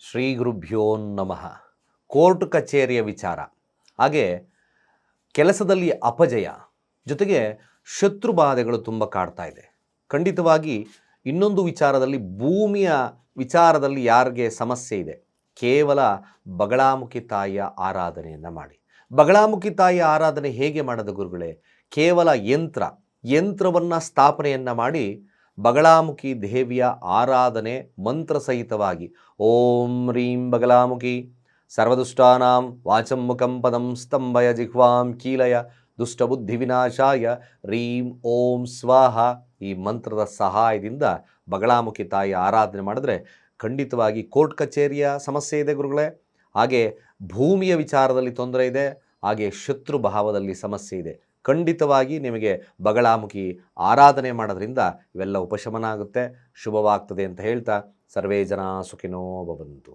ಶ್ರೀ ಗುರುಭ್ಯೋ ನಮಃ. ಕೋರ್ಟ್ ಕಚೇರಿಯ ವಿಚಾರ, ಹಾಗೆ ಕೆಲಸದಲ್ಲಿ ಅಪಜಯ, ಜೊತೆಗೆ ಶತ್ರು ಬಾಧೆಗಳು ತುಂಬ ಕಾಡ್ತಾ ಇದೆ. ಖಂಡಿತವಾಗಿ ಇನ್ನೊಂದು ವಿಚಾರದಲ್ಲಿ, ಭೂಮಿಯ ವಿಚಾರದಲ್ಲಿ ಯಾರಿಗೆ ಸಮಸ್ಯೆ ಇದೆ, ಕೇವಲ ಬಗಳಾಮುಖಿ ತಾಯಿಯ ಆರಾಧನೆಯನ್ನು ಮಾಡಿ. ಬಗಳಾಮುಖಿ ತಾಯಿಯ ಆರಾಧನೆ ಹೇಗೆ ಮಾಡೋದು ಗುರುಗಳೇ? ಕೇವಲ ಯಂತ್ರವನ್ನು ಸ್ಥಾಪನೆಯನ್ನು ಮಾಡಿ ಬಗಳಾಮುಖಿ ದೇವಿಯ ಆರಾಧನೆ ಮಂತ್ರಸಹಿತವಾಗಿ ಓಂ ರೀಂ ಬಗಳಾಮುಖಿ ಸರ್ವದುಷ್ಟಾನಾಂ ವಾಚಂ ಮುಖಂ ಪದಂ ಸ್ತಂಭಯ ಜಿಹ್ವಾಂ ಕೀಲಯ ದುಷ್ಟಬುದ್ಧಿ ವಿನಾಶಾಯ ರೀಂ ಓಂ ಸ್ವಾಹ ಈ ಮಂತ್ರದ ಸಹಾಯದಿಂದ ಬಗಳಾಮುಖಿ ತಾಯಿಯ ಆರಾಧನೆ ಮಾಡಿದ್ರೆ ಖಂಡಿತವಾಗಿ ಕೋರ್ಟ್ ಕಚೇರಿಯ ಸಮಸ್ಯೆ ಇದೆ ಗುರುಗಳೇ, ಹಾಗೆ ಭೂಮಿಯ ವಿಚಾರದಲ್ಲಿ ತೊಂದರೆ ಇದೆ, ಹಾಗೆ ಶತ್ರು ಭಾವದಲ್ಲಿ ಸಮಸ್ಯೆ ಇದೆ. ಖಂಡಿತವಾಗಿ ನಿಮಗೆ ಬಗಳಾಮುಖಿ ಆರಾಧನೆ ಮಾಡೋದ್ರಿಂದ ಇವೆಲ್ಲ ಉಪಶಮನ ಆಗುತ್ತೆ, ಶುಭವಾಗ್ತದೆ ಅಂತ ಹೇಳ್ತಾ ಸರ್ವೇ ಜನ ಸುಖಿನೋ ಭವಂತು.